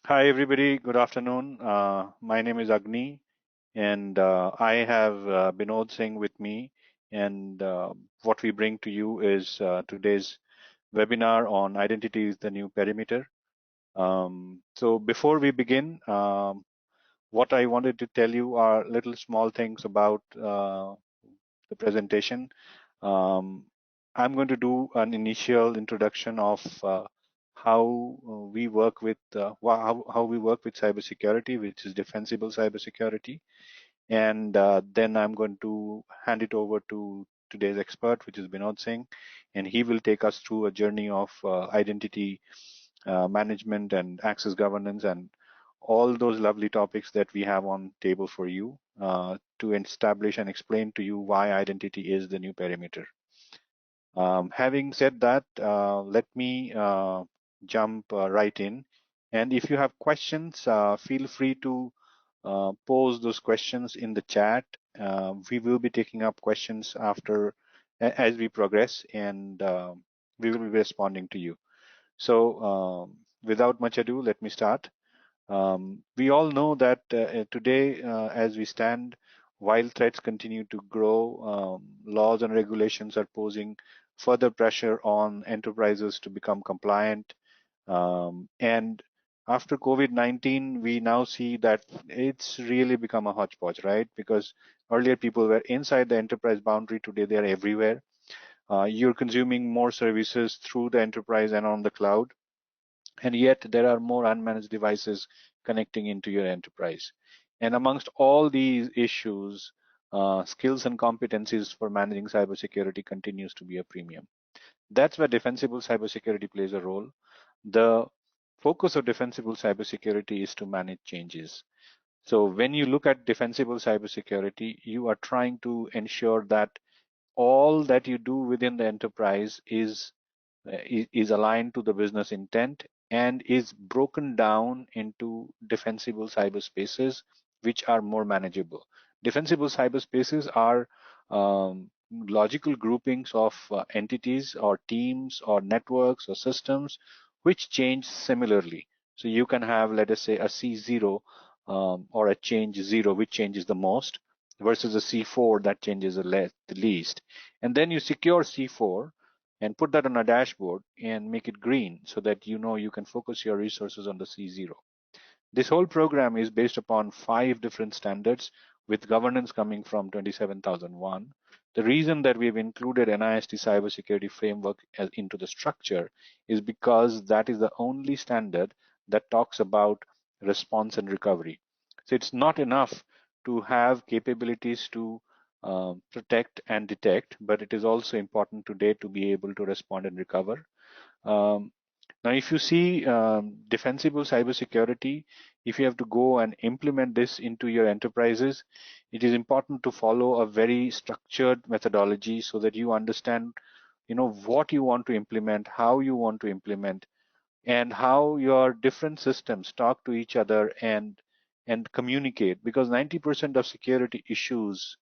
Hi, everybody. Good afternoon. My name is Agni, and I have Binod Singh with me. And what we bring to you is today's webinar on identity is the new perimeter. So before we begin, what I wanted to tell you are little small things about the presentation. Um, I'm going to do an initial introduction of how we work with how we work with cybersecurity, which is defensible cybersecurity, and then I'm going to hand it over to today's expert, which is Binod Singh, and he will take us through a journey of identity management and access governance and all those lovely topics that we have on table for you to establish and explain to you why identity is the new perimeter. Having said that, let me jump right in. And if you have questions, feel free to pose those questions in the chat. We will be taking up questions after as we progress, and we will be responding to you. So without much ado, let me start. We all know that today, as we stand, while threats continue to grow, laws and regulations are posing further pressure on enterprises to become compliant. And after COVID-19, we now see that it's really become a hodgepodge, right? Because earlier people were inside the enterprise boundary, today they're everywhere. You're consuming more services through the enterprise and on the cloud, and yet there are more unmanaged devices connecting into your enterprise. And amongst all these issues, skills and competencies for managing cybersecurity continues to be a premium. That's where defensible cybersecurity plays a role. The focus of defensible cybersecurity is to manage changes. So when you look at defensible cybersecurity, you are trying to ensure that all that you do within the enterprise is aligned to the business intent and is broken down into defensible cyberspaces, which are more manageable. Defensible cyberspaces are logical groupings of entities or teams or networks or systems which change similarly. So you can have, let us say, a C0 or a change 0, which changes the most, versus a C4 that changes the least. And then you secure C4 and put that on a dashboard and make it green so that you know you can focus your resources on the C0. This whole program is based upon 5 different standards with governance coming from 27001. The reason that we've included NIST cybersecurity framework into the structure is because that is the only standard that talks about response and recovery. So it's not enough to have capabilities to protect and detect, but it is also important today to be able to respond and recover. Um, Now, if you see defensible cybersecurity, if you have to go and implement this into your enterprises, it is important to follow a very structured methodology so that you understand, what you want to implement, how you want to implement, and how your different systems talk to each other and communicate. Because 90% of security issues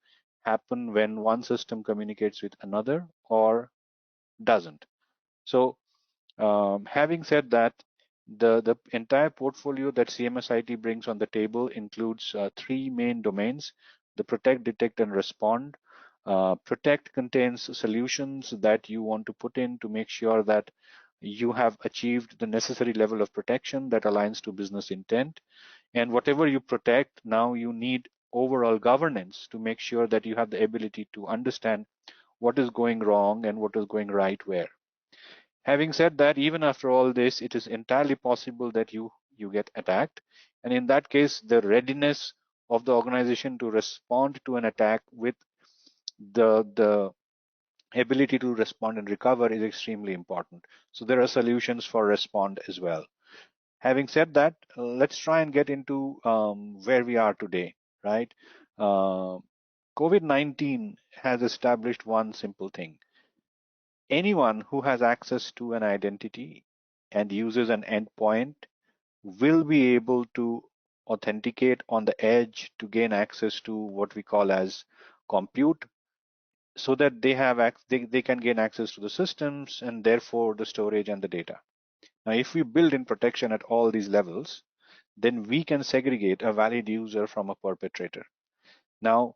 happen when one system communicates with another or doesn't. So having said that, the entire portfolio that CMS IT brings on the table includes 3 main domains: the protect, detect, and respond. Protect contains solutions that you want to put in to make sure that you have achieved the necessary level of protection that aligns to business intent. And whatever you protect, now you need overall governance to make sure that you have the ability to understand what is going wrong and what is going right where. Having said that, even after all this, it is entirely possible that you get attacked. And in that case, the readiness of the organization to respond to an attack with the ability to respond and recover is extremely important. So there are solutions for respond as well. Having said that, let's try and get into where we are today, right? Uh, COVID-19 has established one simple thing. Anyone who has access to an identity and uses an endpoint will be able to authenticate on the edge to gain access to what we call as compute, so that they can gain access to the systems and therefore the storage and the data. Now, if we build in protection at all these levels, then we can segregate a valid user from a perpetrator. Now,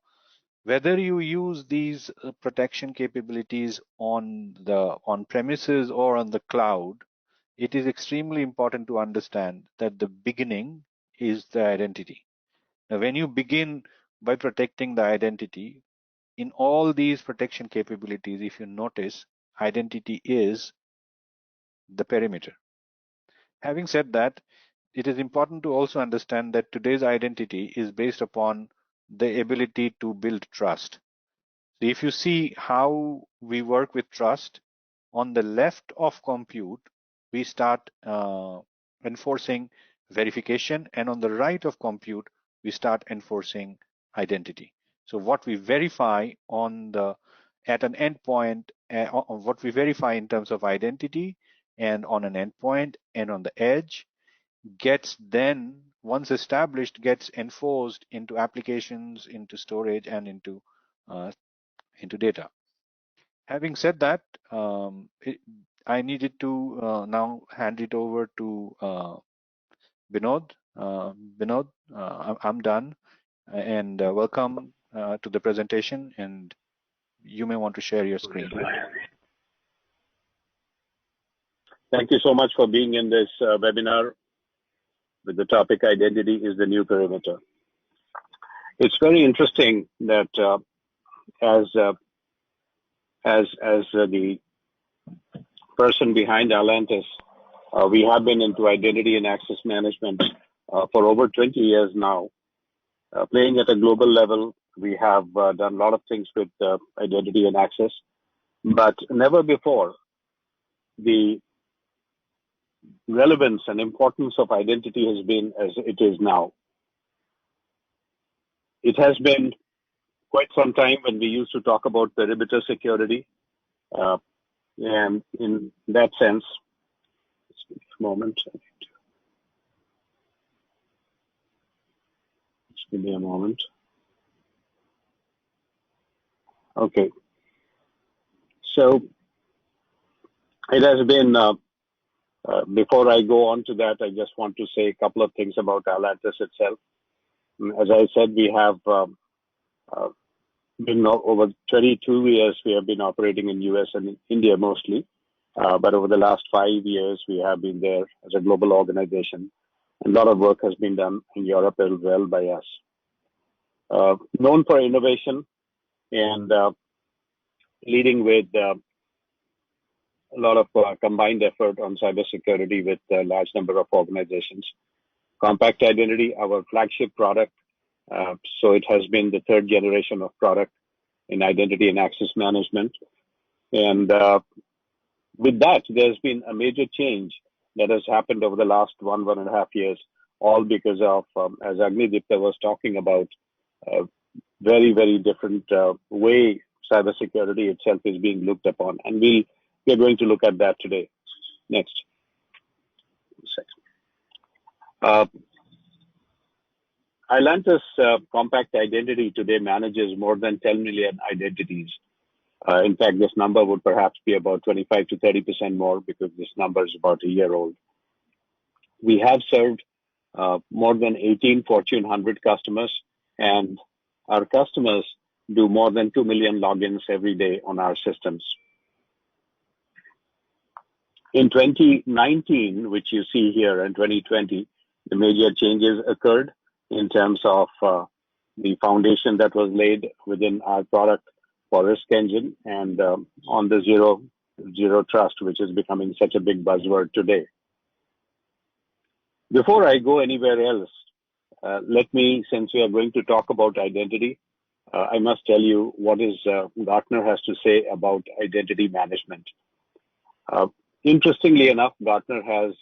whether you use these protection capabilities on the on-premises or on the cloud, it is extremely important to understand that the beginning is the identity. Now, when you begin by protecting the identity, in all these protection capabilities, if you notice, identity is the perimeter. Having said that, it is important to also understand that today's identity is based upon the ability to build trust. So if you see how we work with trust, on the left of compute, we start enforcing verification, and on the right of compute, we start enforcing identity. So what we verify at an endpoint, what we verify in terms of identity and on an endpoint and on the edge gets then, once established, gets enforced into applications, into storage, and into data. Having said that, I needed to now hand it over to Binod. Binod, I'm done, and welcome to the presentation, and you may want to share your screen. Thank you so much for being in this webinar with the topic Identity is the New Perimeter. It's very interesting that as the person behind Atlantis, we have been into identity and access management for over 20 years now. Playing at a global level, we have done a lot of things with identity and access, but never before the relevance and importance of identity has been as it is now. It has been quite some time when we used to talk about perimeter security, and in that sense, just a moment. Just give me a moment. Okay. So it has been, before I go on to that, I just want to say a couple of things about Atlantis itself. As I said, we have been over 22 years, we have been operating in US and in India mostly. But over the last 5 years, we have been there as a global organization. A lot of work has been done in Europe as well by us. Known for innovation and leading with a lot of combined effort on cybersecurity with a large number of organizations. Compact Identity, our flagship product. So it has been the third generation of product in identity and access management. And with that, there's been a major change that has happened over the last 1.5 years, all because of, as Agnidipta was talking about, very, very different way cybersecurity itself is being looked upon. And we're going to look at that today. Next. Atlantis Compact Identity today manages more than 10 million identities. In fact, this number would perhaps be about 25 to 30% more because this number is about a year old. We have served more than 18 Fortune 100 customers, and our customers do more than 2 million logins every day on our systems. In 2019, which you see here, and 2020, the major changes occurred in terms of the foundation that was laid within our product for risk engine and on the zero trust, which is becoming such a big buzzword today. Before I go anywhere else, let me, since we are going to talk about identity, I must tell you what is Gartner has to say about identity management. Interestingly enough, Gartner has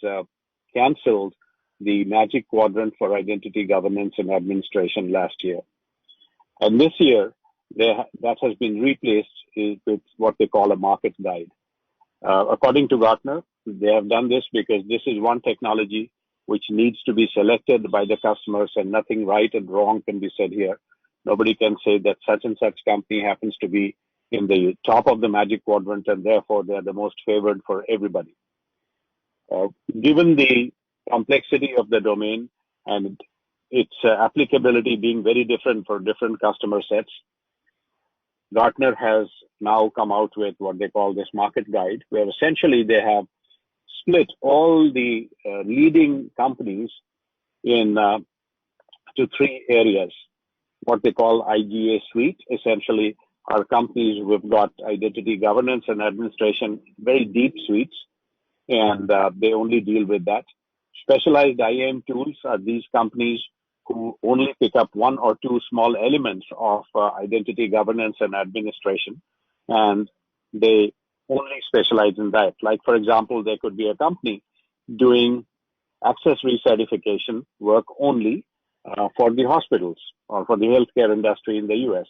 canceled the Magic Quadrant for Identity Governance and Administration last year. And this year, that has been replaced with what they call a market guide. According to Gartner, they have done this because this is one technology which needs to be selected by the customers, and nothing right and wrong can be said here. Nobody can say that such and such company happens to be in the top of the Magic Quadrant and therefore they are the most favored for everybody. Given the complexity of the domain and its applicability being very different for different customer sets, Gartner has now come out with what they call this market guide, where essentially they have split all the leading companies in to three areas. What they call IGA suite, essentially are companies who have got identity governance and administration, very deep suites, and they only deal with that. Specialized IAM tools are these companies who only pick up one or two small elements of identity governance and administration, and they only specialize in that. Like, for example, there could be a company doing access recertification work only for the hospitals or for the healthcare industry in the US.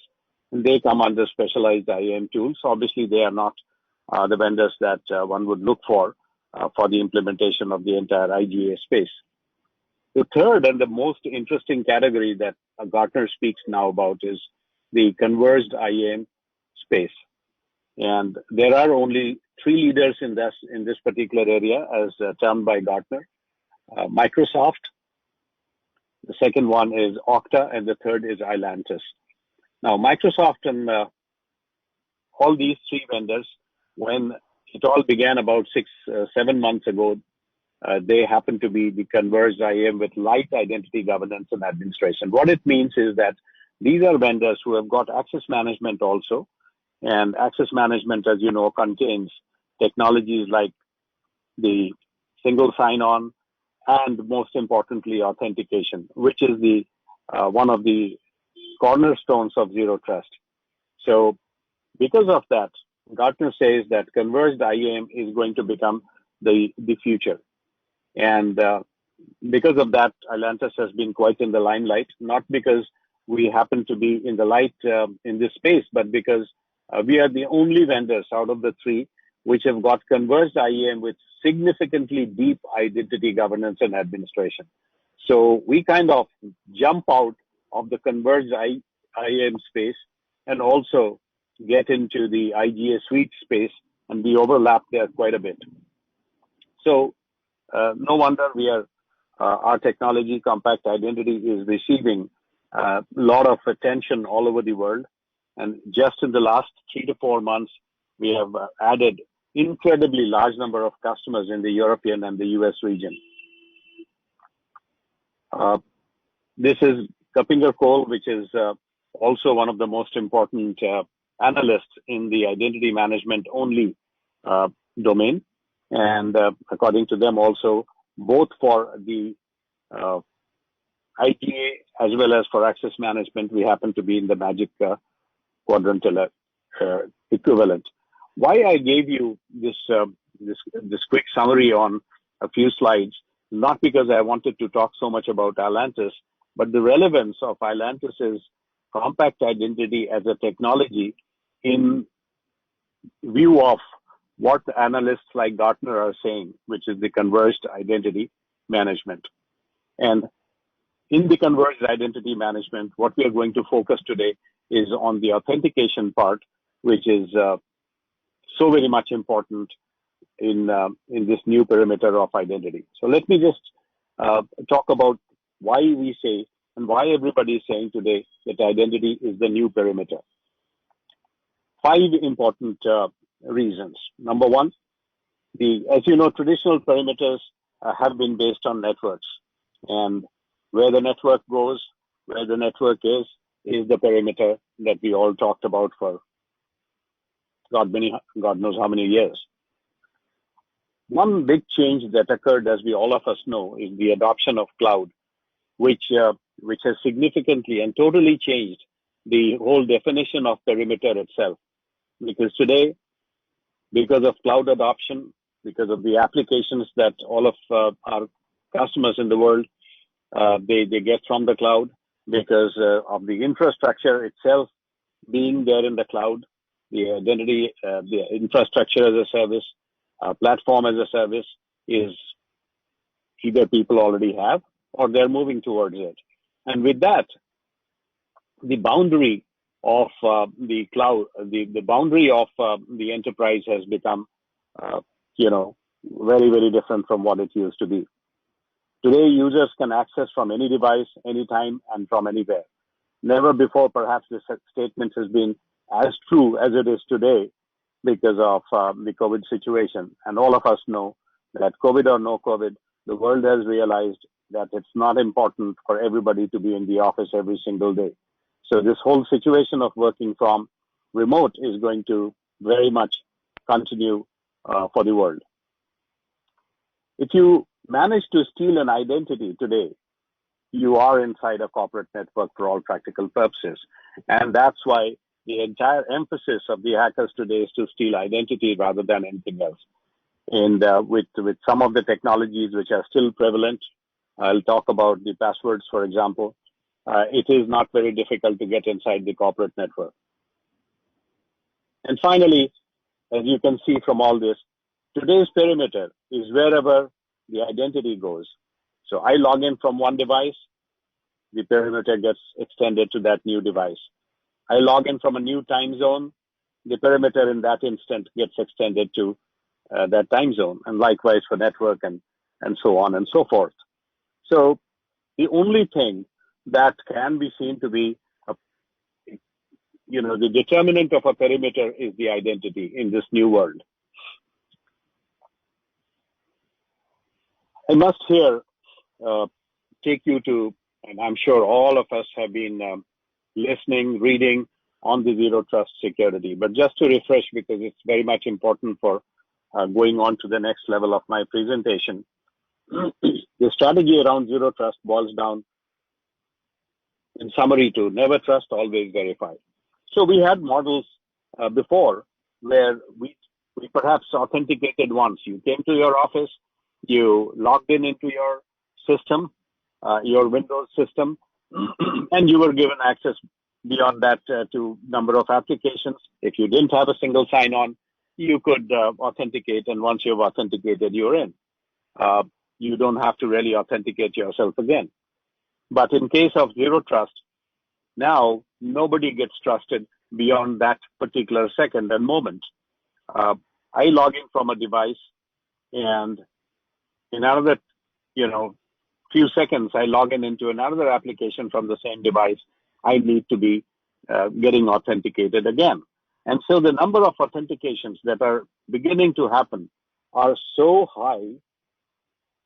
And they come under specialized IAM tools. Obviously, they are not the vendors that one would look for the implementation of the entire IGA space. The third and the most interesting category that Gartner speaks now about is the Converged Iem Space. And there are only three leaders in this particular area, as termed by Gartner. Microsoft, the second one is Okta, and the third is Atlantis. Now, Microsoft and all these three vendors, when it all began about 7 months ago, they happen to be the Converged IAM with light identity governance and administration. What it means is that these are vendors who have got access management also, and access management, as you know, contains technologies like the single sign-on and, most importantly, authentication, which is the one of the cornerstones of zero trust. So, because of that, Gartner says that Converged IAM is going to become the future. And because of that, Atlantis has been quite in the limelight, not because we happen to be in the light in this space, but because we are the only vendors out of the three which have got Converged IAM with significantly deep identity governance and administration. So we kind of jump out of the Converged IAM space and also get into the IGA suite space, and we overlap there quite a bit. So no wonder our technology, Compact Identity, is receiving a lot of attention all over the world. And just in the last 3 to 4 months, we have added incredibly large number of customers in the European and the US region. This is Kapinger Cole, which is also one of the most important analysts in the identity management only domain. And according to them also, both for the IGA as well as for access management, we happen to be in the magic quadrant equivalent. Why I gave you this quick summary on a few slides, not because I wanted to talk so much about Atlantis, but the relevance of Atlantis's compact identity as a technology in view of what analysts like Gartner are saying, which is the converged identity management. And in the converged identity management, what we are going to focus today is on the authentication part, which is so very much important in this new perimeter of identity. So let me just talk about why we say and why everybody is saying today that identity is the new perimeter. 5 important reasons. Number one, as you know, traditional perimeters have been based on networks, and where the network goes, where the network is the perimeter that we all talked about for God knows how many years. One big change that occurred, as we all of us know, is the adoption of cloud, which has significantly and totally changed the whole definition of perimeter itself. Because today, because of cloud adoption, because of the applications that all of our customers in the world, they get from the cloud, because of the infrastructure itself being there in the cloud, the identity, the infrastructure as a service, platform as a service is either people already have or they're moving towards it. And with that, the boundary of the cloud, the boundary of the enterprise has become, very, very different from what it used to be. Today, users can access from any device, anytime, and from anywhere. Never before, perhaps, this statement has been as true as it is today because of the COVID situation. And all of us know that COVID or no COVID, the world has realized that it's not important for everybody to be in the office every single day. So this whole situation of working from remote is going to very much continue for the world. If you manage to steal an identity today, you are inside a corporate network for all practical purposes. And that's why the entire emphasis of the hackers today is to steal identity rather than anything else. And with some of the technologies which are still prevalent, I'll talk about the passwords, for example. It is not very difficult to get inside the corporate network. And finally, as you can see from all this, today's perimeter is wherever the identity goes. So I log in from one device, the perimeter gets extended to that new device. I log in from a new time zone, the perimeter in that instant gets extended to that time zone, and likewise for network and so on and so forth. So the only thing that can be seen to be the determinant of a perimeter is the identity in this new world. I must here take you to, and I'm sure all of us have been listening, reading on the zero trust security, but just to refresh, because it's very much important for going on to the next level of my presentation. The strategy around zero trust boils down in summary to never trust, always verify. So we had models before where we perhaps authenticated once. You came to your office, you logged in into your system, your Windows system, and you were given access beyond that to number of applications. If you didn't have a single sign-on, you could authenticate, and once you've authenticated, you're in. You don't have to really authenticate yourself again. But in case of zero trust, now nobody gets trusted beyond that particular second and moment. I log in from a device, and in another, few seconds, I log in into another application from the same device. I need to be getting authenticated again. And so the number of authentications that are beginning to happen are so high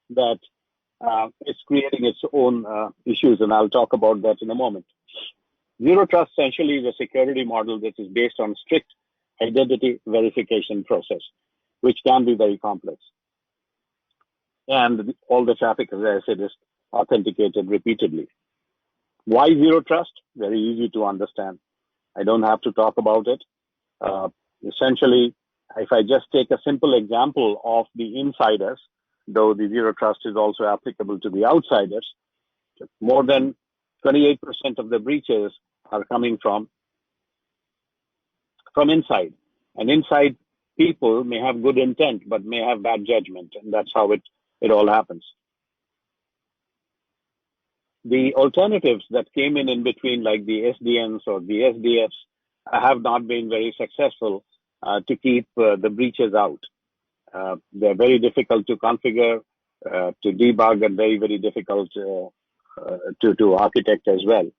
that it's creating its own issues, and I'll talk about that in a moment. Zero trust essentially is a security model that is based on strict identity verification process, which can be very complex. And all the traffic, as I said, is authenticated repeatedly. Why zero trust? Very easy to understand. I don't have to talk about it. Essentially, if I just take a simple example of the insiders, though the zero trust is also applicable to the outsiders, more than 28% of the breaches are coming from inside. And inside people may have good intent, but may have bad judgment, and that's how it all happens. The alternatives that came in between, like the SDNs or the SDFs, have not been very successful to keep the breaches out. They're very difficult to configure, to debug, and very, very difficult to architect as well.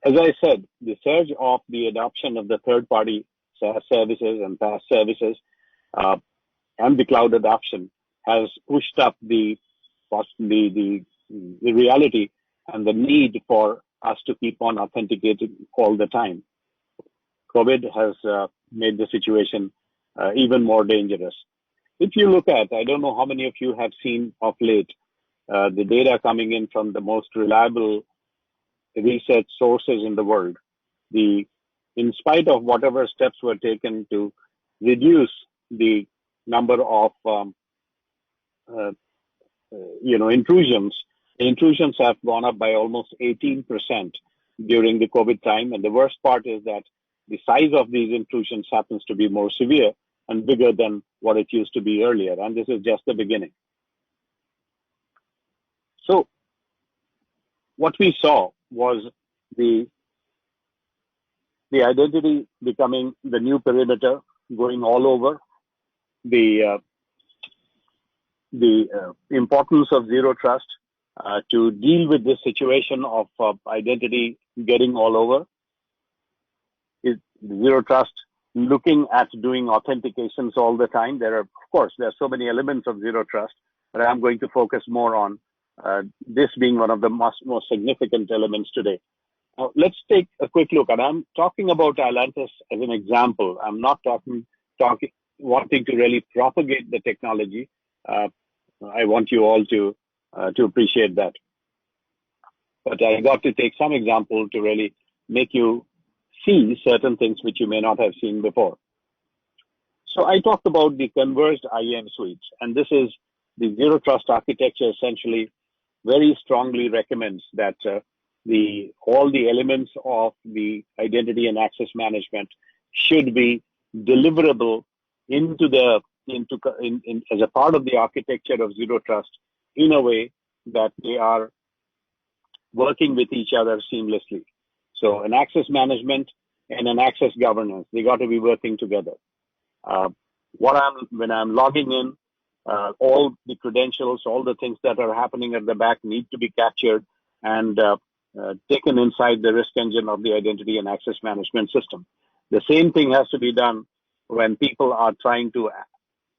As I said, the surge of the adoption of the third-party SaaS services and PaaS services and the cloud adoption has pushed up the reality and the need for us to keep on authenticating all the time. COVID has made the situation even more dangerous. If you look at, I don't know how many of you have seen of late, the data coming in from the most reliable research sources in the world. In spite of whatever steps were taken to reduce the number of intrusions, the intrusions have gone up by almost 18% during the COVID time. And the worst part is that the size of these intrusions happens to be more severe and bigger than what it used to be earlier. And this is just the beginning. So what we saw was the identity becoming the new perimeter, going all over. The the importance of zero trust to deal with this situation of identity getting all over. Is zero trust looking at doing authentications all the time? There are so many elements of zero trust, but I'm going to focus more on this being one of the most significant elements today. Now, let's take a quick look. And I'm talking about Atlantis as an example. I'm not wanting to really propagate the technology. I want you all to appreciate that. But I got to take some example to really make you see certain things which you may not have seen before. So I talked about the Converged Iem Suite, and this is the zero trust architecture. Essentially very strongly recommends that all the elements of the identity and access management should be deliverable as a part of the architecture of zero trust in a way that they are working with each other seamlessly. So an access management and an access governance, they got to be working together. When I'm logging in, all the credentials, all the things that are happening at the back need to be captured and taken inside the risk engine of the identity and access management system. The same thing has to be done when people are trying to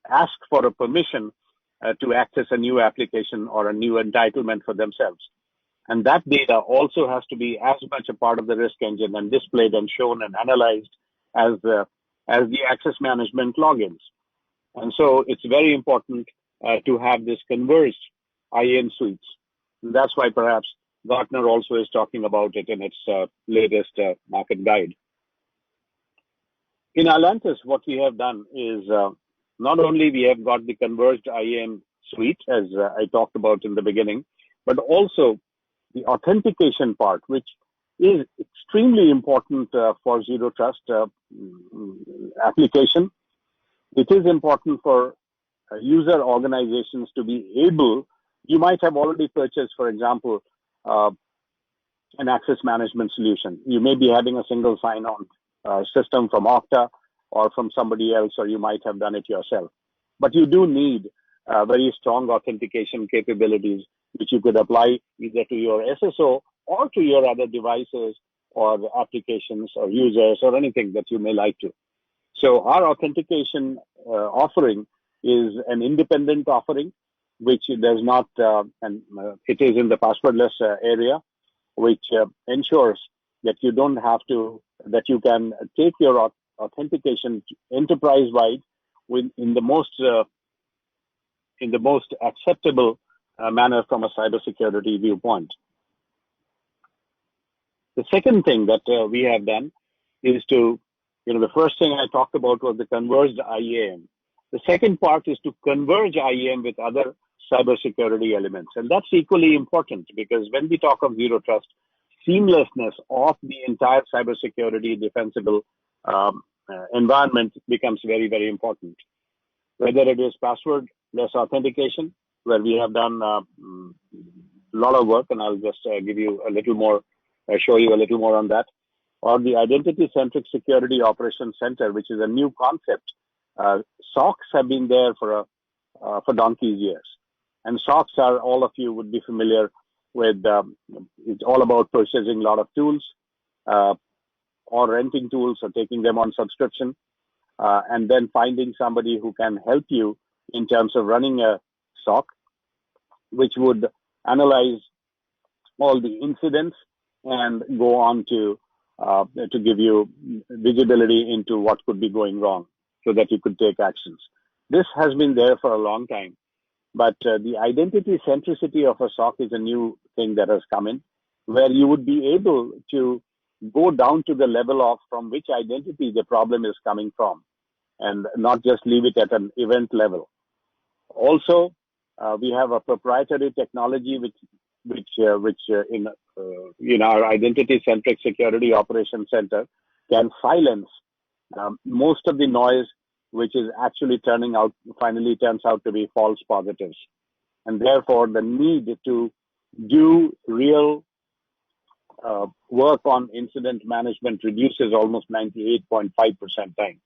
ask for a permission to access a new application or a new entitlement for themselves. And that data also has to be as much a part of the risk engine and displayed and shown and analyzed as the access management logins. And so it's very important to have this converged IAM suites. And that's why perhaps Gartner also is talking about it in its latest market guide. In Atlantis, what we have done is not only we have got the converged IAM suite, as I talked about in the beginning, but also the authentication part, which is extremely important for zero trust application. It is important for user organizations to be able, you might have already purchased, for example, an access management solution. You may be having a single sign-on system from Okta or from somebody else, or you might have done it yourself. But you do need very strong authentication capabilities, which you could apply either to your SSO or to your other devices or applications or users or anything that you may like to. So our authentication offering is an independent offering, which does not, it is in the passwordless area, which ensures that you don't have to, that you can take your authentication enterprise-wide in the most acceptable manner from a cybersecurity viewpoint. The second thing that we have done is to, the first thing I talked about was the converged IAM. The second part is to converge IAM with other cybersecurity elements. And that's equally important because when we talk of zero trust, seamlessness of the entire cybersecurity defensible environment becomes very, very important. Whether it is passwordless authentication, where we have done a lot of work, and I'll just give you a little more, show you a little more on that, or the Identity-Centric Security Operations Center, which is a new concept. SOCs have been there for donkey's years. And SOCs are, all of you would be familiar with, it's all about purchasing a lot of tools or renting tools or taking them on subscription, and then finding somebody who can help you in terms of running a SOC, which would analyze all the incidents and go on to give you visibility into what could be going wrong so that you could take actions. This has been there for a long time, but the identity centricity of a SOC is a new thing that has come in, where you would be able to go down to the level of from which identity the problem is coming from, and not just leave it at an event level. Also, we have a proprietary technology which in our Identity-Centric Security Operations Center can silence most of the noise, which is actually finally turns out to be false positives. And therefore, the need to do real work on incident management reduces almost 98.5% time.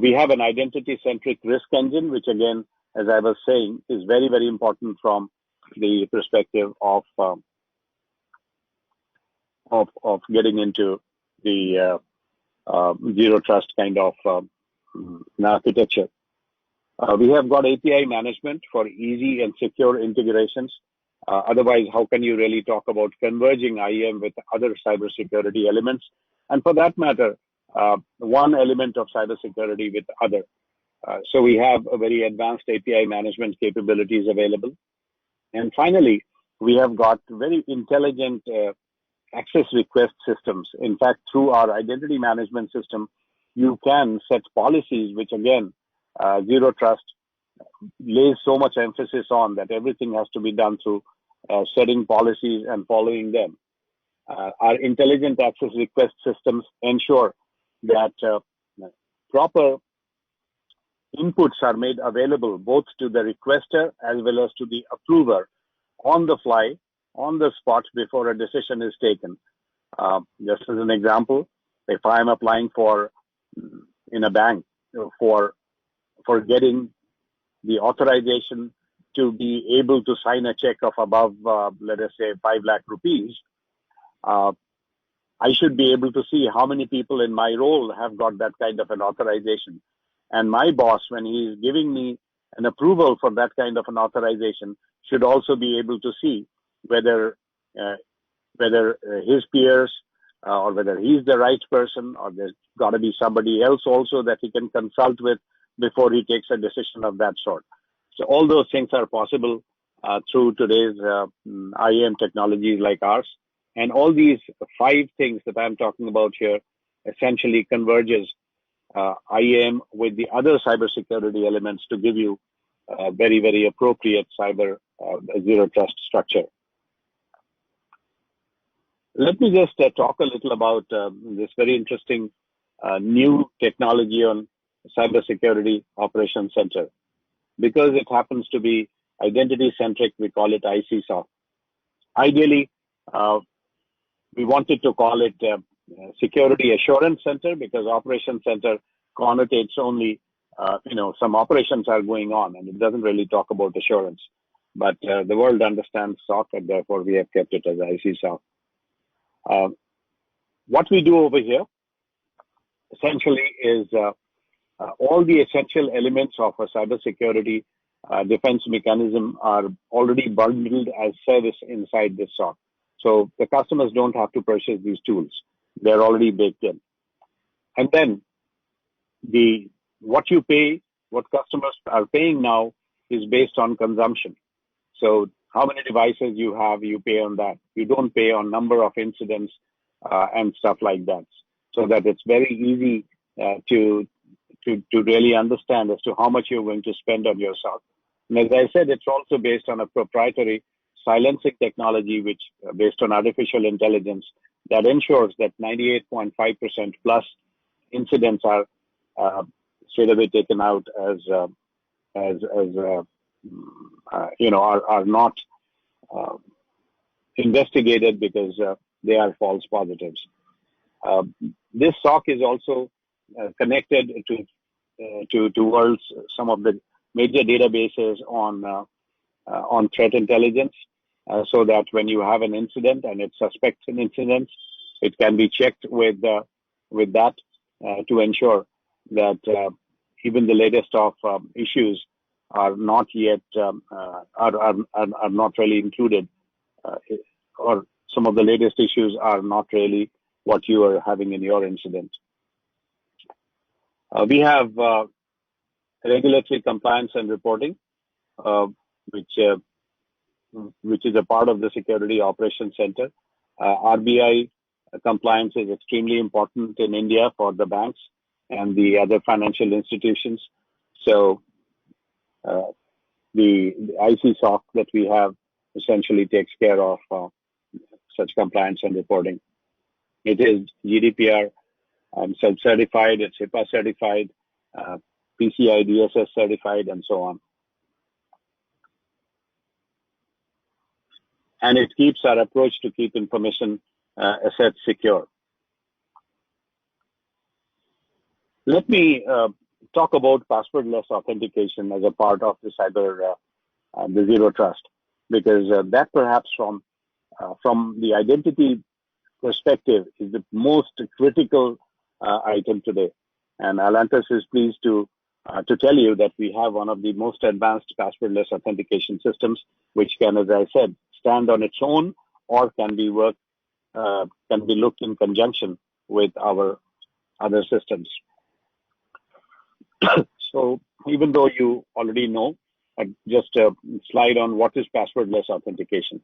We have an identity-centric risk engine, which again as I was saying, is very, very important from the perspective of getting into the zero trust kind of architecture. We have got API management for easy and secure integrations. Otherwise, how can you really talk about converging IAM with other cybersecurity elements? And for that matter, one element of cybersecurity with other. So we have a very advanced API management capabilities available. And finally, we have got very intelligent access request systems. In fact, through our identity management system, you can set policies, which again, Zero Trust lays so much emphasis on that everything has to be done through setting policies and following them. Our intelligent access request systems ensure that proper inputs are made available both to the requester as well as to the approver on the fly, on the spot before a decision is taken. Just as an example, if I'm applying for in a bank for getting the authorization to be able to sign a check of above, let us say, 5 lakh rupees, I should be able to see how many people in my role have got that kind of an authorization. And my boss, when he is giving me an approval for that kind of an authorization, should also be able to see whether his peers or whether he's the right person, or there's got to be somebody else also that he can consult with before he takes a decision of that sort. So all those things are possible through today's IAM technologies like ours. And all these 5 things that I'm talking about here essentially converges IAM with the other cybersecurity elements to give you a very, very appropriate cyber zero trust structure. Let me just talk a little about this very interesting new technology on Cybersecurity Operations Center. Because it happens to be identity-centric, we call it ICSOC. Ideally, we wanted to call it Security Assurance Center because Operations Center connotates only, some operations are going on and it doesn't really talk about assurance. But the world understands SOC and therefore we have kept it as ICSOC. What we do over here essentially is all the essential elements of a cybersecurity defense mechanism are already bundled as service inside this SOC. So the customers don't have to purchase these tools. They're already baked in. And then what customers are paying now is based on consumption. So how many devices you have, you pay on that. You don't pay on number of incidents and stuff like that. So that it's very easy to really understand as to how much you're going to spend on your SOC. And as I said, it's also based on a proprietary silencing technology, which based on artificial intelligence, that ensures that 98.5% plus incidents are straight away taken out are not investigated because they are false positives. This SOC is also connected to world's some of the major databases on threat intelligence, so that when you have an incident and it suspects an incident, it can be checked with that to ensure that even the latest of issues are not yet are not really included, or some of the latest issues are not really what you are having in your incident. We have regulatory compliance and reporting, which is a part of the Security Operations Center. RBI compliance is extremely important in India for the banks and the other financial institutions. So the ICSOC that we have essentially takes care of such compliance and reporting. It is GDPR self-certified, it's HIPAA certified, PCI DSS certified, and so on. And it keeps our approach to keep information assets secure. Let me talk about passwordless authentication as a part of the the zero trust, because that perhaps from the identity perspective is the most critical item today. And Alantis is pleased to tell you that we have one of the most advanced passwordless authentication systems, which can, as I said, stand on its own or can be looked in conjunction with our other systems. So even though you already know, just a slide on what is passwordless authentication.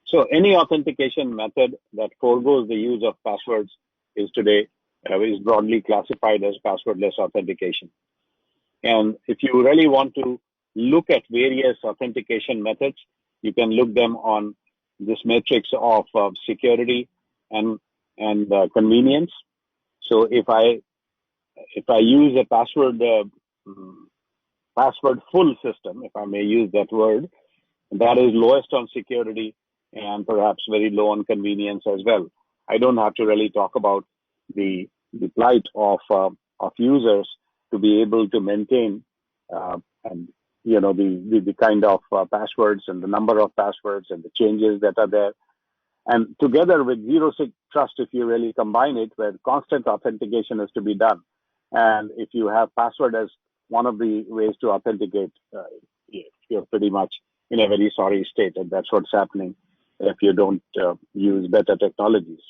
So any authentication method that foregoes the use of passwords is today is broadly classified as passwordless authentication. And if you really want to look at various authentication methods, you can look them on this matrix of security and convenience. So if I use a password full system, if I may use that word, that is lowest on security and perhaps very low on convenience as well. I don't have to really talk about the plight of users to be able to maintain and the kind of passwords and the number of passwords and the changes that are there. And together with zero trust, if you really combine it, where constant authentication is to be done, and if you have password as one of the ways to authenticate, you're pretty much in a very sorry state, and that's what's happening if you don't use better technologies.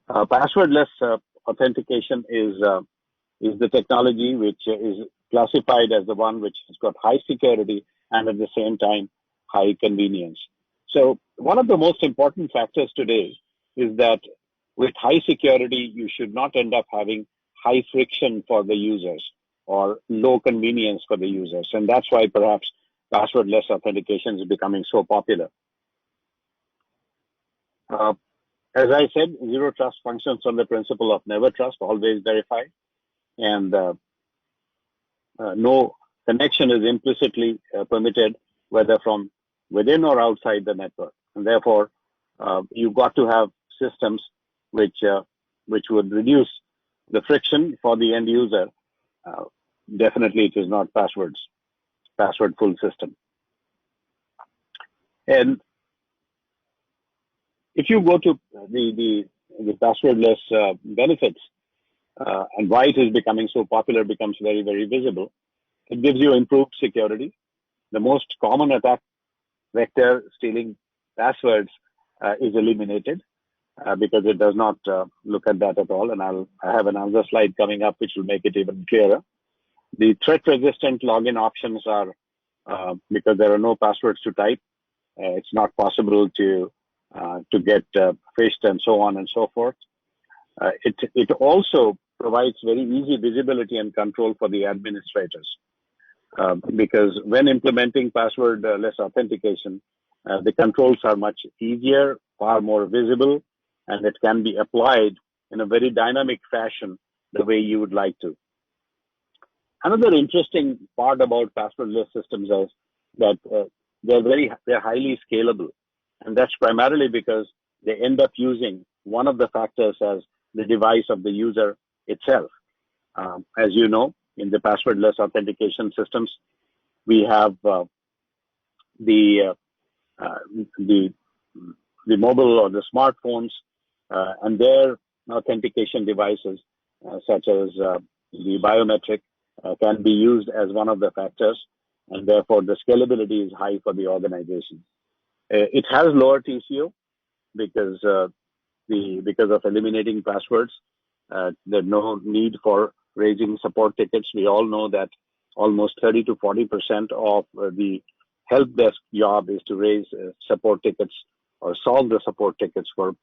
Passwordless authentication is the technology which is classified as the one which has got high security and at the same time high convenience. So one of the most important factors today is that with high security, you should not end up having high friction for the users or low convenience for the users. And that's why perhaps passwordless authentication is becoming so popular. As I said, zero trust functions on the principle of never trust, always verify, and no connection is implicitly permitted, whether from within or outside the network. And therefore, you've got to have systems which would reduce the friction for the end user. Definitely, it is not password full system. And if you go to the passwordless benefits and why it is becoming so popular becomes very, very visible. It gives you improved security. The most common attack vector, stealing passwords, is eliminated because it does not look at that at all. And I have another slide coming up which will make it even clearer. The threat-resistant login options are because there are no passwords to type. It's not possible to get phished and so on and so forth. It also provides very easy visibility and control for the administrators because when implementing passwordless authentication, the controls are much easier, far more visible, and it can be applied in a very dynamic fashion the way you would like to. Another interesting part about passwordless systems is that they're highly scalable, and that's primarily because they end up using one of the factors as the device of the user itself. As you know, in the passwordless authentication systems, we have the mobile or the smartphones and their authentication devices, such as the biometric, can be used as one of the factors, and therefore the scalability is high for the organization. It has lower TCO because of eliminating passwords. There's no need for raising support tickets. We all know that almost 30 to 40% of the help desk job is to raise support tickets or solve the support tickets for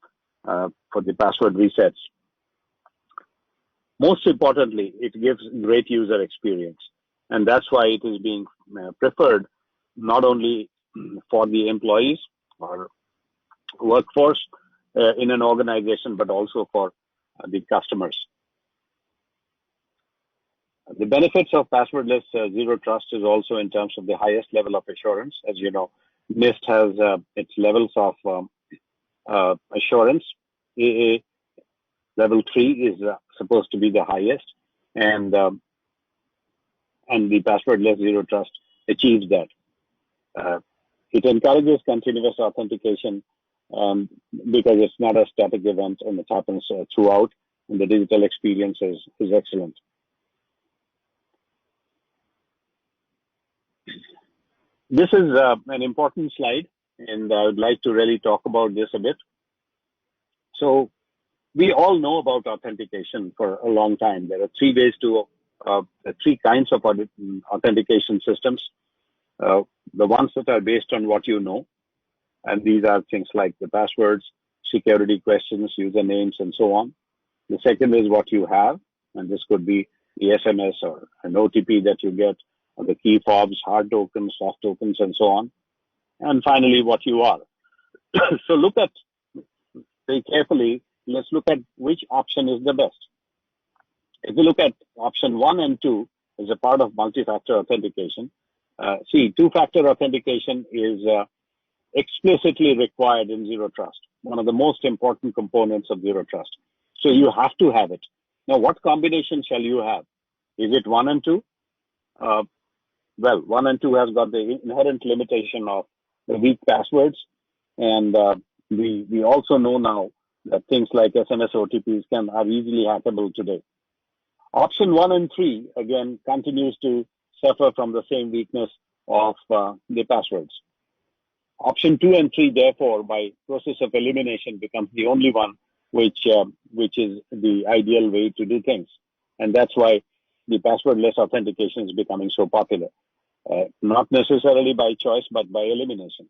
the password resets. Most importantly, it gives great user experience, and that's why it is being preferred not only for the employees or workforce in an organization, but also for the customers. The benefits of passwordless zero trust is also in terms of the highest level of assurance. As you know, NIST has its levels of assurance. AA level 3 is supposed to be the highest, and and the passwordless zero trust achieves that. It encourages continuous authentication because it's not a static event and it happens throughout, and the digital experience is excellent. This is an important slide, and I would like to really talk about this a bit. So we all know about authentication for a long time. There are three kinds of authentication systems. The ones that are based on what you know, and these are things like the passwords, security questions, usernames, and so on. The second is what you have, and this could be the SMS or an OTP that you get, or the key fobs, hard tokens, soft tokens, and so on. And finally, what you are. So look at, very carefully, let's look at which option is the best. If you look at option 1 and 2 as a part of multi-factor authentication, see, two-factor authentication is explicitly required in zero trust, one of the most important components of zero trust. So you have to have it. Now, what combination shall you have? Is it 1 and 2? Well, 1 and 2 has got the inherent limitation of the weak passwords, and we also know now that things like SMS OTPs are easily hackable today. Option 1 and 3, again, continues to suffer from the same weakness of the passwords. Option 2 and 3, therefore, by process of elimination, becomes the only one which is the ideal way to do things. And that's why the passwordless authentication is becoming so popular. Not necessarily by choice, but by elimination.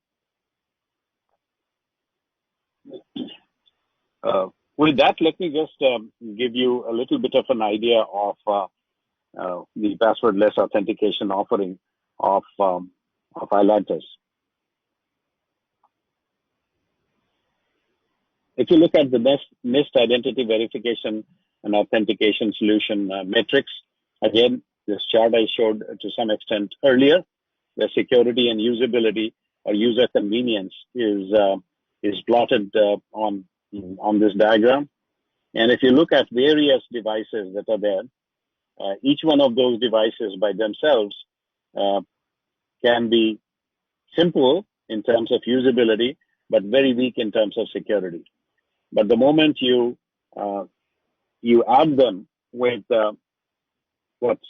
With that, let me just give you a little bit of an idea of the passwordless authentication offering of Atlantis. If you look at the NIST identity verification and authentication solution metrics, again, this chart I showed to some extent earlier, the security and usability or user convenience is plotted on this diagram. And if you look at various devices that are there, each one of those devices by themselves can be simple in terms of usability, but very weak in terms of security. But the moment you add them with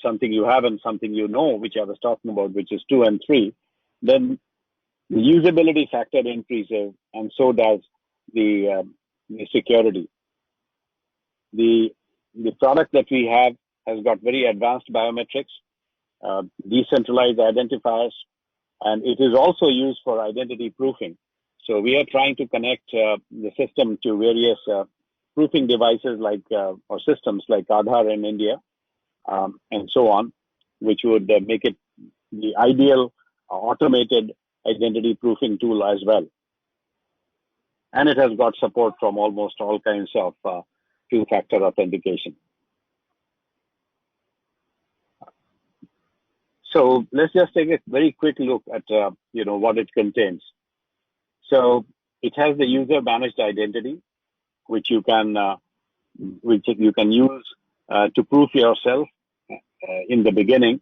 something you have and something you know, which I was talking about, which is 2 and 3, then the usability factor increases, and so does the security. The product that we have has got very advanced biometrics, decentralized identifiers, and it is also used for identity proofing. So we are trying to connect the system to various proofing devices like or systems like Aadhaar in India and so on, which would make it the ideal automated identity proofing tool as well. And it has got support from almost all kinds of two-factor authentication. So let's just take a very quick look at what it contains. So it has the user managed identity, which you can use to proof yourself in the beginning.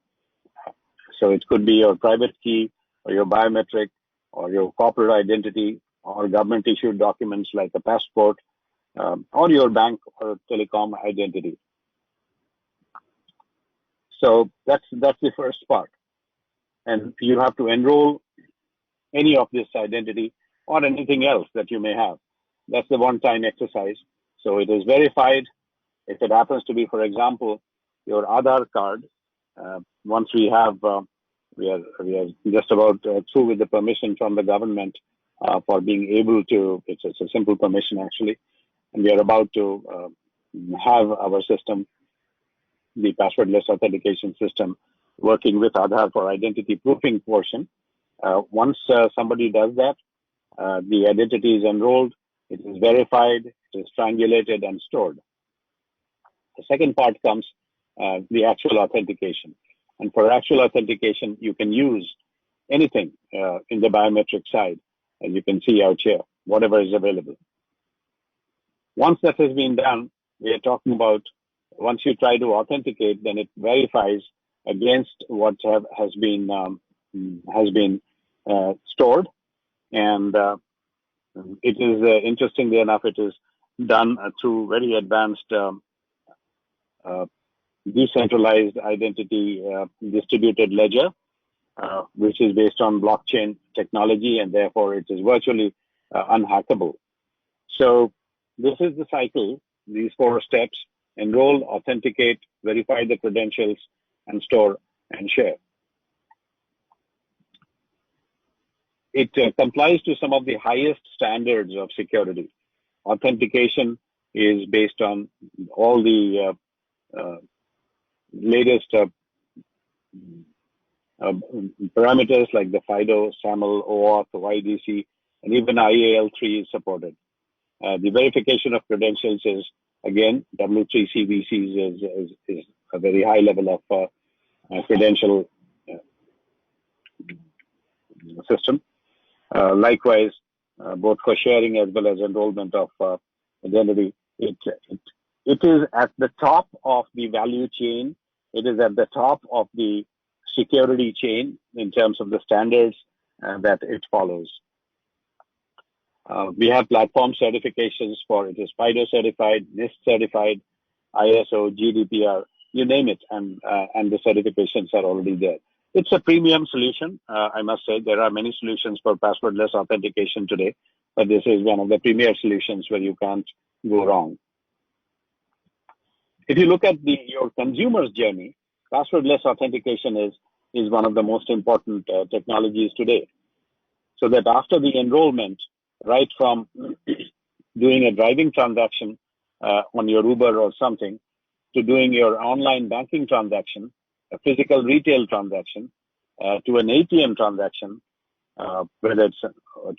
So it could be your private key or your biometric or your corporate identity or government issued documents like a passport or your bank or telecom identity. So that's the first part. And you have to enroll any of this identity or anything else that you may have. That's the one-time exercise. So it is verified. If it happens to be, for example, your Aadhaar card, once we are just about through with the permission from the government for being able to, it's a simple permission actually, and we are about to have our system, the passwordless authentication system, working with Aadhaar for identity proofing portion. Once somebody does that, the identity is enrolled, it is verified, it is triangulated and stored. The second part comes the actual authentication. And for actual authentication, you can use anything in the biometric side, as you can see out here, whatever is available. Once that has been done, we are talking about once you try to authenticate, then it verifies against what has been stored, and it is interestingly enough, it is done through very advanced decentralized identity distributed ledger, which is based on blockchain technology, and therefore it is virtually unhackable. So this is the cycle, these 4 steps: enroll, authenticate, verify the credentials, and store and share. It complies to some of the highest standards of security. Authentication is based on all the latest parameters like the FIDO, SAML, OAuth, YDC, and even IAL3 is supported. The verification of credentials is, again, W3C is a very high level of credential system. Likewise, both for sharing as well as enrollment of identity, it is at the top of the value chain. It is at the top of the security chain in terms of the standards that it follows. We have platform certifications for it is FIDO certified, NIST certified, ISO, GDPR, you name it, and the certifications are already there. It's a premium solution. I must say there are many solutions for passwordless authentication today, but this is one of the premier solutions where you can't go wrong. If you look at your consumer's journey, passwordless authentication is one of the most important technologies today. So that after the enrollment, right from doing a driving transaction on your Uber or something, to doing your online banking transaction, a physical retail transaction, to an ATM transaction, whether it's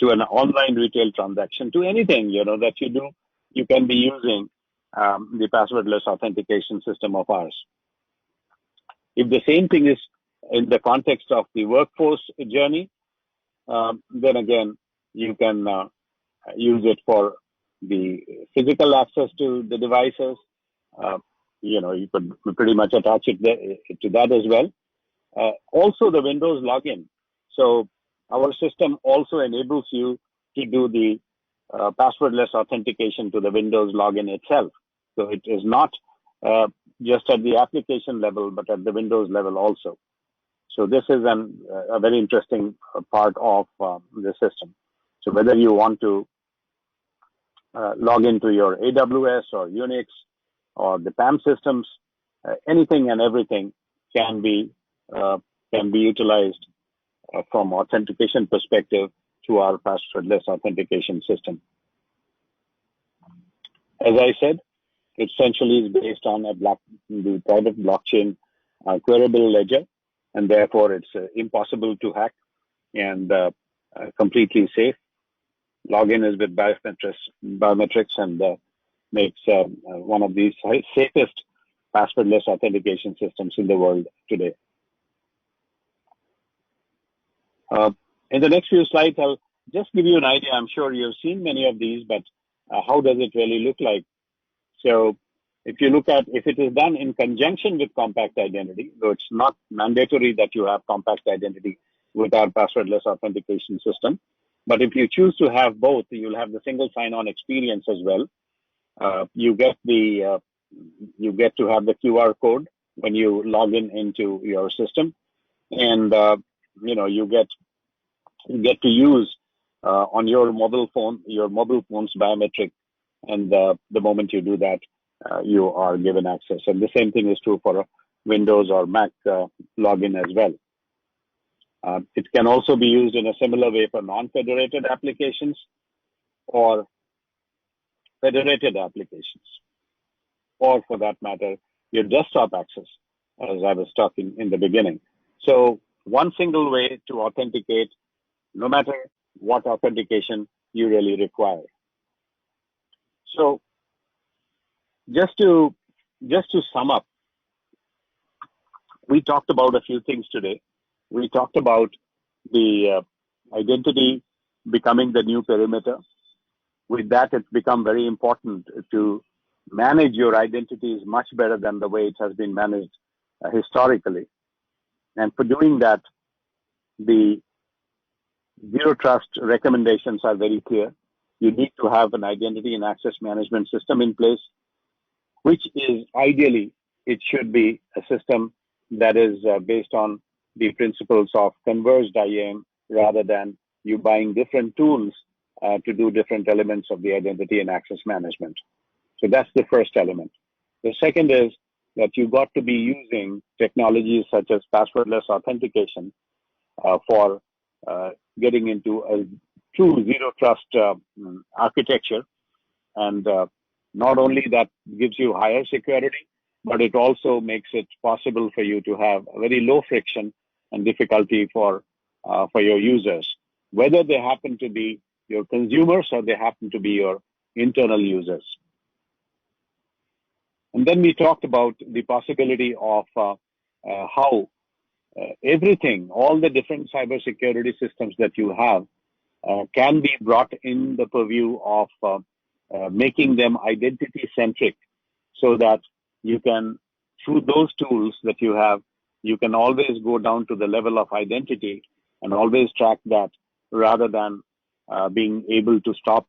to an online retail transaction, to anything that you do, you can be using the passwordless authentication system of ours. If the same thing is in the context of the workforce journey, then again, you can use it for the physical access to the devices. You could pretty much attach it to that as well. Also, the Windows login. So our system also enables you to do the passwordless authentication to the Windows login itself. So it is not just at the application level, but at the Windows level also. So this is a very interesting part of the system. So whether you want to log into your AWS or Unix or the PAM systems, anything and everything can be utilized from authentication perspective to our passwordless authentication system. As I said, it essentially is based on the private blockchain queryable ledger, and therefore it's impossible to hack and completely safe. Login is with biometrics and makes one of the safest passwordless authentication systems in the world today. In the next few slides, I'll just give you an idea. I'm sure you've seen many of these, but how does it really look like? So if you look at, if it is done in conjunction with compact identity, though it's not mandatory that you have compact identity with our passwordless authentication system, but if you choose to have both, you'll have the single sign-on experience as well. You get to have the QR code when you log into your system, and you get to use on your mobile phone's biometric, and the moment you do that, you are given access. And the same thing is true for a Windows or Mac login as well. It can also be used in a similar way for non-federated applications or federated applications, or for that matter, your desktop access, as I was talking in the beginning. So one single way to authenticate, no matter what authentication you really require. So just to sum up, we talked about a few things today. We talked about the identity becoming the new perimeter. With that, it's become very important to manage your identities much better than the way it has been managed historically. And for doing that, the zero trust recommendations are very clear. You need to have an identity and access management system in place, which is ideally, it should be a system that is based on the principles of converged IAM rather than you buying different tools to do different elements of the identity and access management. So that's the first element. The second is that you got to be using technologies such as passwordless authentication for getting into a true zero trust architecture. And not only that gives you higher security, but it also makes it possible for you to have a very low friction and difficulty for your users, whether they happen to be your consumers or they happen to be your internal users. And then we talked about the possibility of how everything, all the different cybersecurity systems that you have can be brought in the purview of making them identity centric, so that you can, through those tools that you have, you can always go down to the level of identity and always track that rather than being able to stop,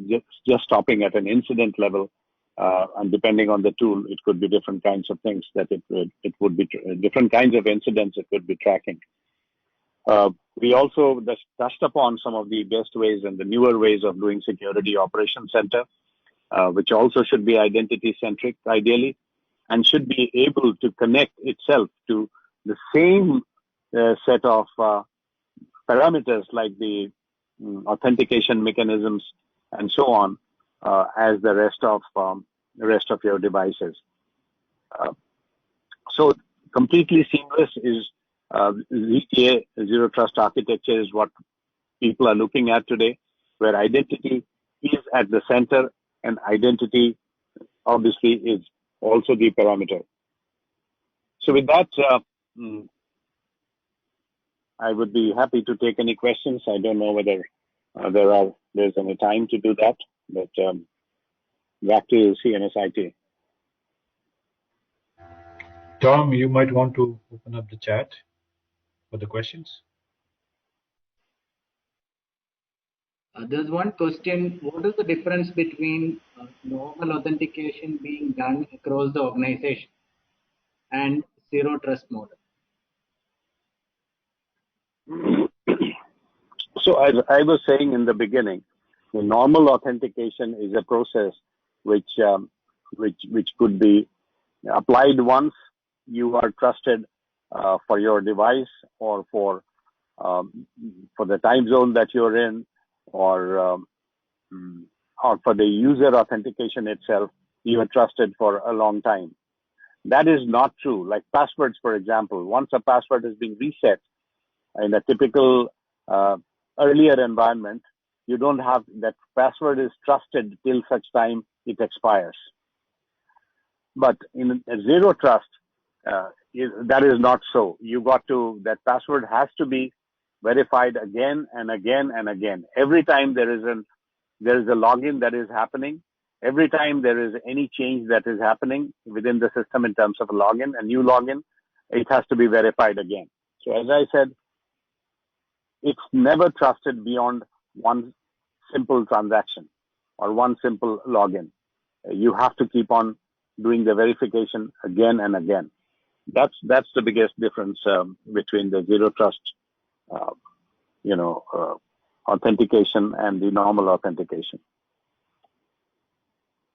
just stopping at an incident level. And depending on the tool, it could be different kinds of things that it would be different kinds of incidents it could be tracking. We also touched upon some of the best ways and the newer ways of doing security operations center, which also should be identity centric ideally, and should be able to connect itself to the same set of parameters like the authentication mechanisms and so on as the rest of your devices. So completely seamless is ZTA, zero trust architecture, is what people are looking at today, where identity is at the center and identity obviously is also the parameter. So with that, I would be happy to take any questions. I don't know whether there's any time to do that, but back to CMS IT. Tom, you might want to open up the chat for the questions. There's one question. What is the difference between normal authentication being done across the organization and zero trust model? So as I was saying in the beginning, the normal authentication is a process which could be applied once you are trusted for your device or for the time zone that you're in, or for the user authentication itself, you are trusted for a long time. That is not true. Like passwords, for example, once a password has been reset in a typical earlier environment, you don't have that password is trusted till such time it expires. But in a zero trust, that is not so. That password has to be verified again and again and again. Every time there is a login that is happening, every time there is any change that is happening within the system in terms of a login, a new login, it has to be verified again. So as I said, it's never trusted beyond one simple transaction or one simple login. You have to keep on doing the verification again and again. That's the biggest difference between the zero trust, authentication and the normal authentication.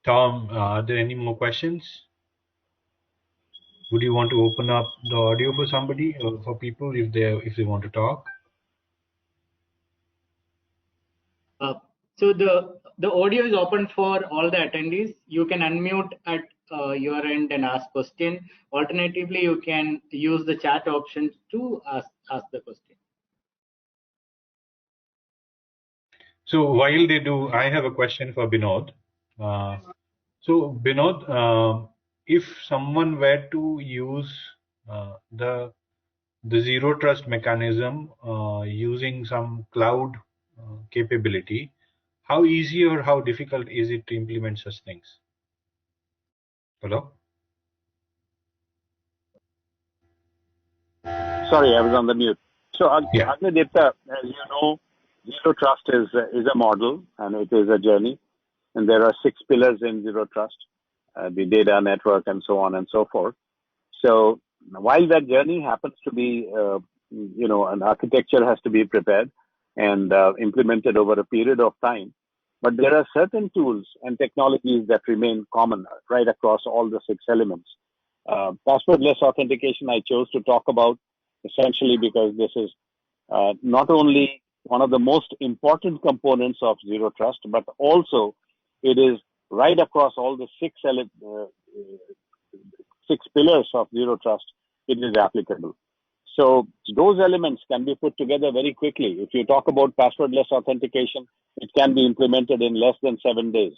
Tom, are there any more questions? Would you want to open up the audio for somebody or for people if they want to talk? So the audio is open for all the attendees. You can unmute at your end and ask question. Alternatively, you can use the chat option to ask the question. So while they do, I have a question for Binod. So Binod, if someone were to use the zero trust mechanism using some cloud capability, how easy or how difficult is it to implement such things? Hello? Sorry, I was on the mute. So, Yeah. Agnidipta, as you know, Zero Trust is a model and it is a journey. And there are 6 pillars in Zero Trust, the data network and so on and so forth. So while that journey happens to be, an architecture has to be prepared and implemented over a period of time, but there are certain tools and technologies that remain common right across all the 6 elements. Passwordless authentication I chose to talk about essentially because this is not only one of the most important components of Zero Trust, but also it is right across all the 6 pillars of Zero Trust, it is applicable. So those elements can be put together very quickly. If you talk about passwordless authentication, it can be implemented in less than 7 days.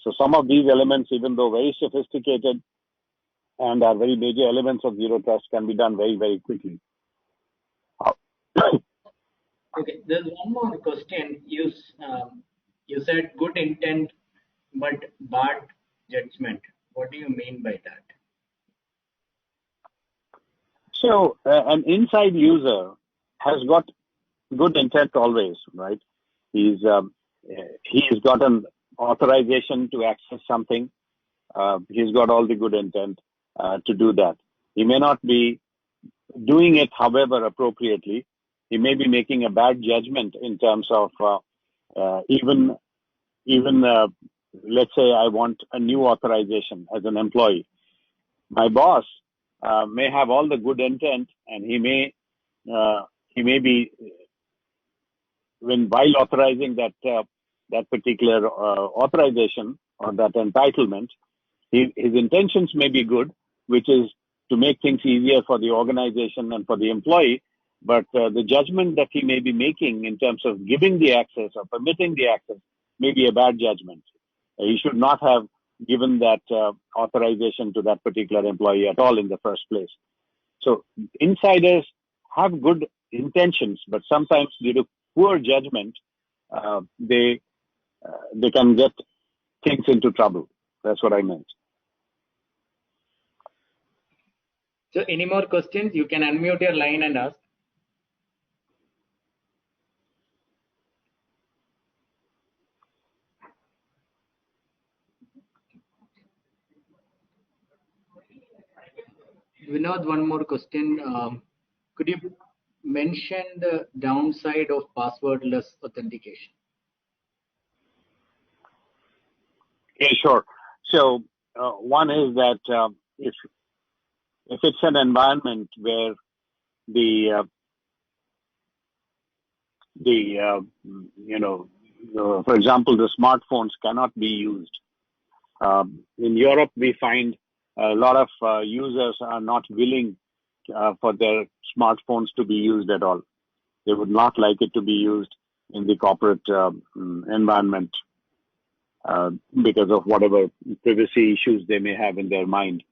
So some of these elements, even though very sophisticated and are very major elements of Zero Trust, can be done very, very quickly. Okay, there's one more question. You said good intent, but bad judgment. What do you mean by that? So an inside user has got good intent always, right? He's got an authorization to access something. He's got all the good intent to do that. He may not be doing it, however, appropriately. He may be making a bad judgment in terms of even let's say I want a new authorization as an employee. My boss may have all the good intent, and he may be while authorizing that particular authorization or that entitlement, his intentions may be good, which is to make things easier for the organization and for the employee. But the judgment that he may be making in terms of giving the access or permitting the access may be a bad judgment. He should not have given that authorization to that particular employee at all in the first place. So insiders have good intentions, but sometimes due to poor judgment, they can get things into trouble. That's what I meant. So any more questions? You can unmute your line and ask. Vinod, one more question. Could you mention the downside of passwordless authentication? Yeah, sure. So one is that if it's an environment where for example, the smartphones cannot be used. In Europe, we find a lot of users are not willing for their smartphones to be used at all. They would not like it to be used in the corporate environment because of whatever privacy issues they may have in their mind,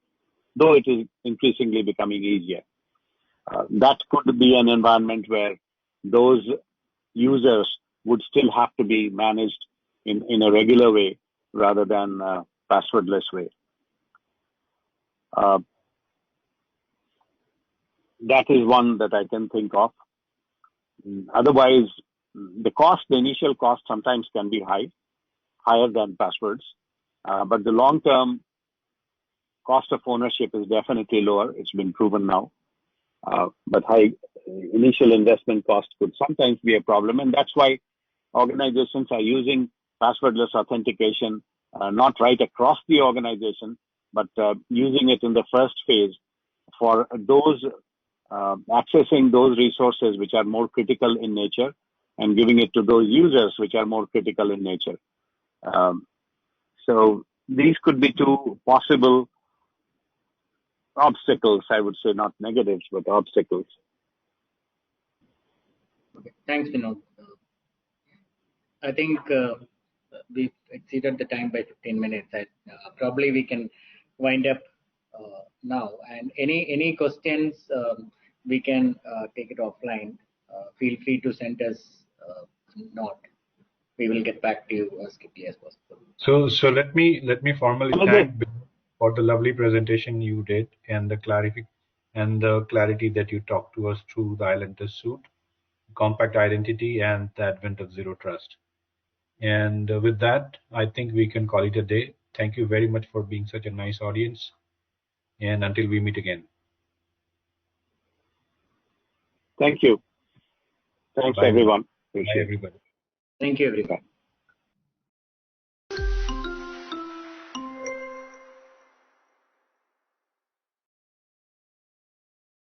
though it is increasingly becoming easier. That could be an environment where those users would still have to be managed in a regular way rather than passwordless way. That is one that I can think of. Otherwise, the initial cost sometimes can be higher than passwords, but the long-term cost of ownership is definitely lower. It's been proven now. But high initial investment cost could sometimes be a problem, and that's why organizations are using passwordless authentication, not right across the organization, but using it in the first phase for those accessing those resources which are more critical in nature and giving it to those users which are more critical in nature. So these could be 2 possible obstacles, I would say, not negatives, but obstacles. Okay, thanks, Vinod. I think we've exceeded the time by 15 minutes. Probably we can wind up now. And any questions, we can take it offline. Feel free to send us a note. We will get back to you as quickly as possible. So let me formally thank for the lovely presentation you did and the and the clarity that you talked to us through the Islanders suit, compact identity, and the advent of zero trust. And with that, I think we can call it a day. Thank you very much for being such a nice audience. And until we meet again. Thank you. Thanks, Bye, everyone. Bye, Appreciate it. everybody. Thank you, everyone.